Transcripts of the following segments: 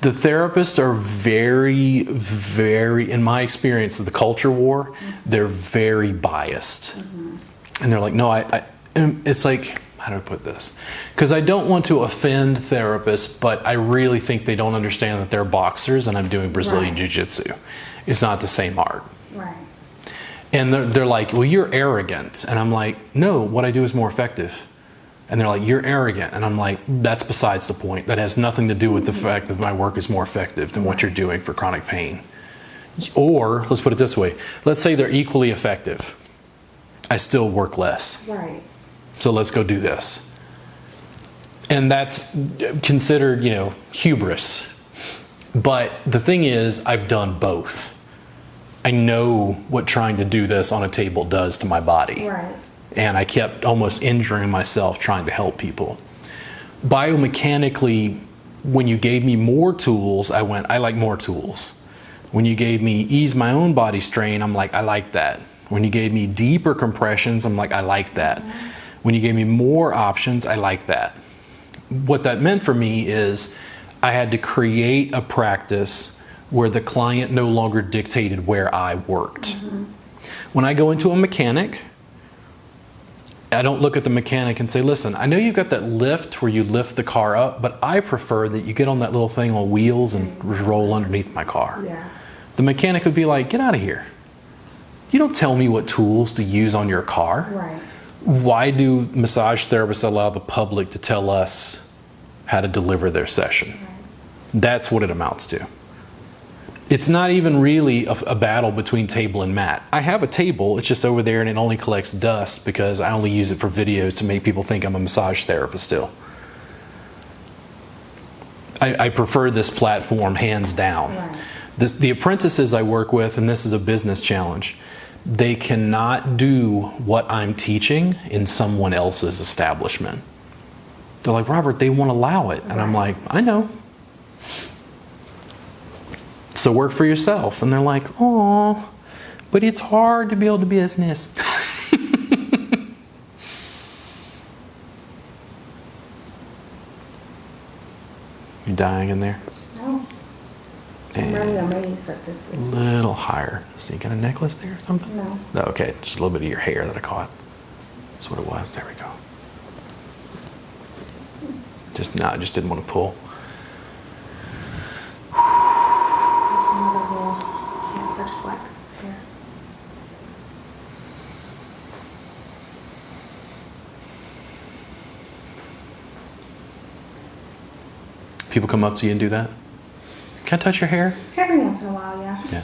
The therapists are very, very, in my experience of the culture war, they're very biased. And they're like, no, it's like, how do I put this? Because I don't want to offend therapists, but I really think they don't understand that they're boxers and I'm doing Brazilian Jiu-Jitsu. It's not the same art. Right. And they're like, well, you're arrogant. And I'm like, no, what I do is more effective. And they're like, you're arrogant. And I'm like, that's besides the point. That has nothing to do with the fact that my work is more effective than what you're doing for chronic pain. Or, let's put it this way. Let's say they're equally effective. I still work less. Right. So let's go do this. And that's considered, hubris. But the thing is, I've done both. I know what trying to do this on a table does to my body. Right. And I kept almost injuring myself trying to help people. Biomechanically, when you gave me more tools, I went, I like more tools. When you gave me ease my own body strain, I'm like, I like that. When you gave me deeper compressions, I'm like, I like that. When you gave me more options, I like that. What that meant for me is I had to create a practice where the client no longer dictated where I worked. When I go into a mechanic, I don't look at the mechanic and say, listen, I know you've got that lift where you lift the car up, but I prefer that you get on that little thing on wheels and roll underneath my car. Yeah. The mechanic would be like, get out of here. You don't tell me what tools to use on your car. Right. Why do massage therapists allow the public to tell us how to deliver their session? Right. That's what it amounts to. It's not even really a battle between table and mat. I have a table, it's just over there and it only collects dust because I only use it for videos to make people think I'm a massage therapist still. I prefer this platform hands down. Right. The apprentices I work with, and this is a business challenge, they cannot do what I'm teaching in someone else's establishment. They're like, Robert, they won't allow it. And I'm like, I know. So work for yourself. And they're like, oh, but it's hard to build a business. You dying in there? No. I'm really amazed that this A is. little higher. So you got a necklace there or something? No. No, okay. Just a little bit of your hair that I caught. That's what it was. There we go. Just didn't want to pull. That's another whole. Can't touch black hair. People come up to you and do that? Can I touch your hair? Every once in a while, yeah. Yeah.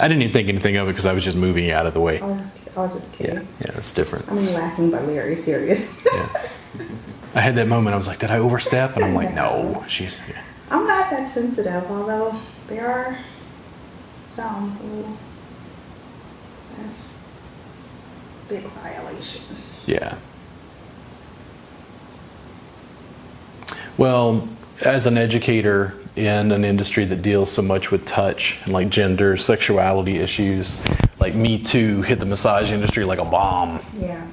I didn't even think anything of it because I was just moving you out of the way. I was just kidding. Yeah, that's different. I mean, laughing, but very serious. Yeah. I had that moment. I was like, did I overstep? And I'm like, no. She's. Yeah. I'm not that sensitive, although there are some who that's big violation. Yeah. Well, as an educator in an industry that deals so much with touch and like gender, sexuality issues, like Me Too hit the massage industry like a bomb. Yeah.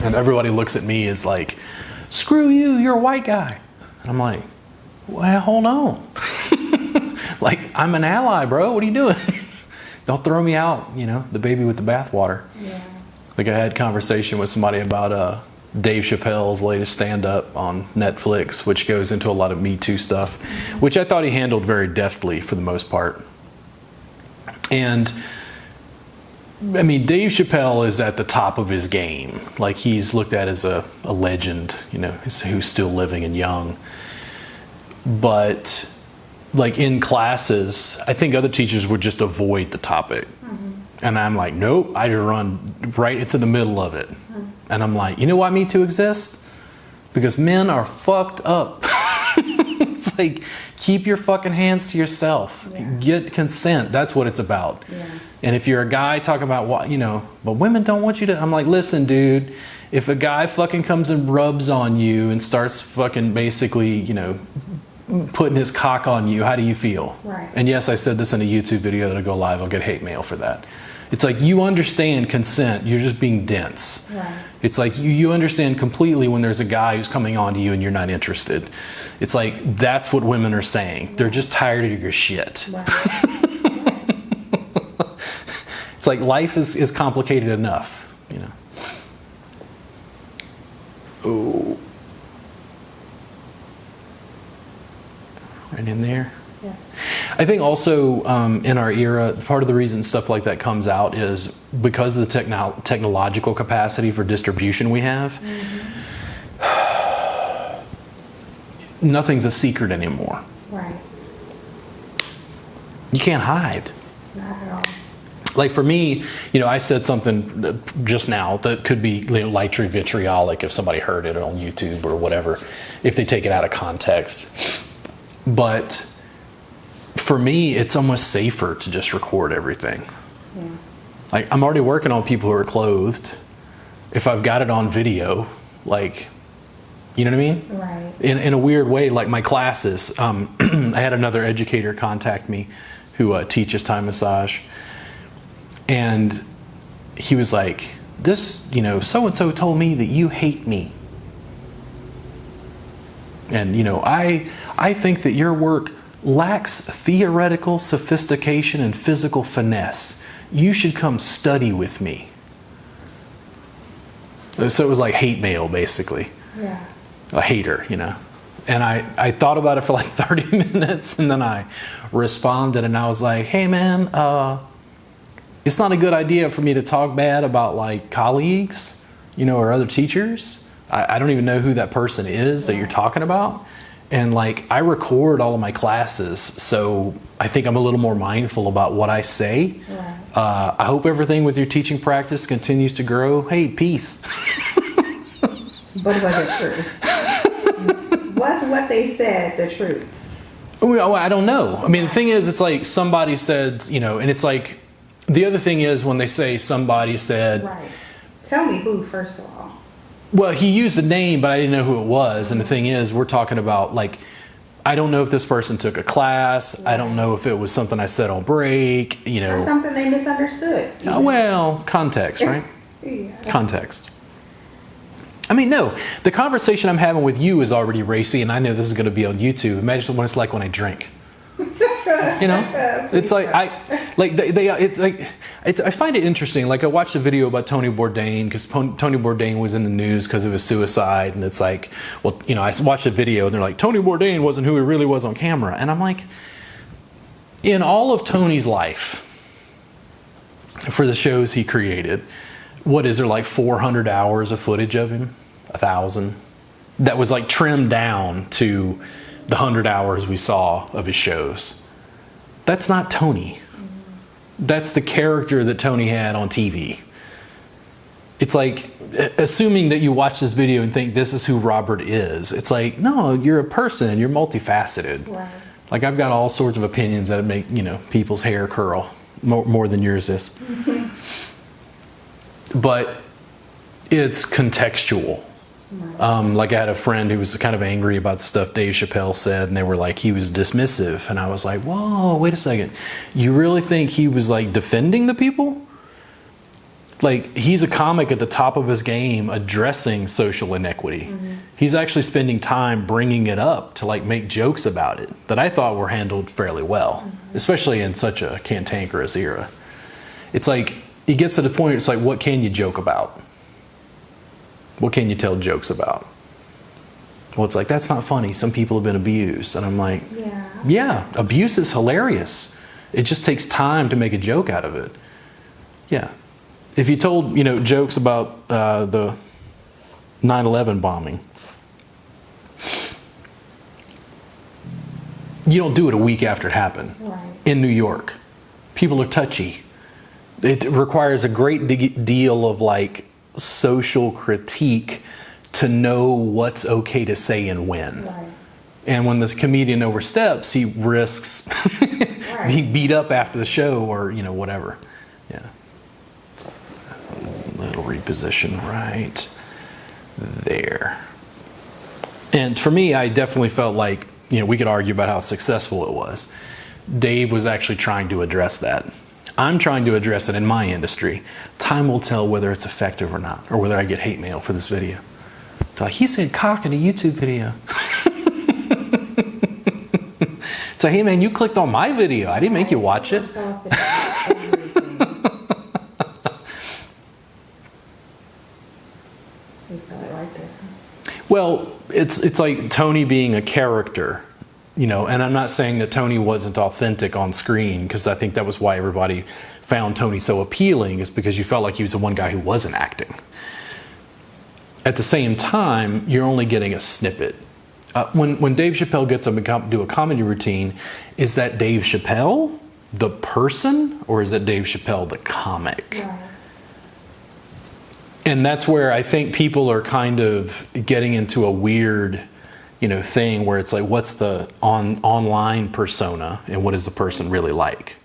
And everybody looks at me as like, screw you, you're a white guy. And I'm like, well, hold on. Like, I'm an ally, bro. What are you doing? Don't throw me out, the baby with the bathwater. Yeah. Like I had a conversation with somebody about Dave Chappelle's latest stand-up on Netflix, which goes into a lot of Me Too stuff, which I thought he handled very deftly for the most part. And I mean, Dave Chappelle is at the top of his game. Like, he's looked at as a legend, who's still living and young. But like in classes, I think other teachers would just avoid the topic. And I'm like, nope, I just run right into the middle of it. And I'm like, you know why Me Too exists? Because men are fucked up. It's like, keep your fucking hands to yourself. Yeah. Get consent. That's what it's about. Yeah. And if you're a guy talking about what, but women don't want you to, I'm like, listen, dude, if a guy fucking comes and rubs on you and starts fucking basically, putting his cock on you, how do you feel? Right. And yes, I said this in a YouTube video that'll go live. I'll get hate mail for that. It's like you understand consent, you're just being dense. Right. It's like you understand completely when there's a guy who's coming on to you and you're not interested. It's like that's what women are saying. They're just tired of your shit. Right. It's like life is complicated enough, you know. Oh. Right in there. Yes. I think also in our era, part of the reason stuff like that comes out is because of the technological capacity for distribution we have. Mm-hmm. Nothing's a secret anymore. Right. You can't hide. Not at all. Like for me, you know, I said something just now that could be, you know, lightly vitriolic if somebody heard it on YouTube or whatever, if they take it out of context. But for me, it's almost safer to just record everything. Yeah. Like I'm already working on people who are clothed. If I've got it on video, like, you know what I mean? Right. In a weird way, like my classes, I had another educator contact me who teaches Thai massage. And he was like, this, you know, so-and-so told me that you hate me. And, you know, I think that your work lacks theoretical sophistication and physical finesse. You should come study with me. So it was like hate mail, basically. Yeah. A hater, you know. And I thought about it for like 30 minutes, and then I responded, and I was like, hey, man, it's not a good idea for me to talk bad about like colleagues, you know, or other teachers. I don't even know who that person is that you're talking about. And like I record all of my classes, so I think I'm a little more mindful about what I say. Right. I hope everything with your teaching practice continues to grow. Hey, peace. But was it true? Was what they said the truth? Well, I don't know. I mean, the thing is, it's like somebody said, you know, and it's like, the other thing is when they say somebody said... Right. Tell me who, first of all. Well, he used the name, but I didn't know who it was. And the thing is, we're talking about, like, I don't know if this person took a class. Right. I don't know if it was something I said on break, you know. Or something they misunderstood. Well, context, right? Yeah. Context. I mean, no, the conversation I'm having with you is already racy, and I know this is going to be on YouTube. Imagine what it's like when I drink. You know, it's like I find it interesting. Like I watched a video about Tony Bourdain because Tony Bourdain was in the news because of his suicide, and it's like, well, you know, I watched a video and they're like, Tony Bourdain wasn't who he really was on camera, and I'm like, in all of Tony's life, for the shows he created, what is there, like 400 hours of footage of him, 1,000, that was like trimmed down to the 100 hours we saw of his shows. That's not Tony. That's the character that Tony had on TV. It's like, assuming that you watch this video and think this is who Robert is, it's like, no, you're a person, you're multifaceted. Right. Like I've got all sorts of opinions that make, you know, people's hair curl more than yours is. But it's contextual. Like I had a friend who was kind of angry about the stuff Dave Chappelle said, and they were like, he was dismissive. And I was like, whoa, wait a second. You really think he was like defending the people? Like he's a comic at the top of his game addressing social inequity. Mm-hmm. He's actually spending time bringing it up to like make jokes about it that I thought were handled fairly well, especially in such a cantankerous era. It's like, it gets to the point, it's like, what can you joke about? What can you tell jokes about? Well, it's like, that's not funny. Some people have been abused. And I'm like, yeah, abuse is hilarious. It just takes time to make a joke out of it. Yeah. If you told, you know, jokes about the 9/11 bombing, you don't do it a week after it happened. Right. In New York. People are touchy. It requires a great deal of like social critique to know what's okay to say and when. Right. And when this comedian oversteps, he risks being beat up after the show or, you know, whatever. Yeah. A little reposition right there. And for me, I definitely felt like, you know, we could argue about how successful it was. Dave was actually trying to address that. I'm trying to address it in my industry. Time will tell whether it's effective or not, or whether I get hate mail for this video. They're like, he said cock in a YouTube video. It's like, hey man, you clicked on my video. I didn't make you watch it. Well, it's like Tony being a character, you know, and I'm not saying that Tony wasn't authentic on screen, because I think that was why everybody found Tony so appealing, is because you felt like he was the one guy who wasn't acting. At the same time, you're only getting a snippet. When Dave Chappelle gets up and do a comedy routine, is that Dave Chappelle the person, or is it Dave Chappelle the comic? Right. And that's where I think people are kind of getting into a weird, you know, thing where it's like, what's the online persona and what is the person really like?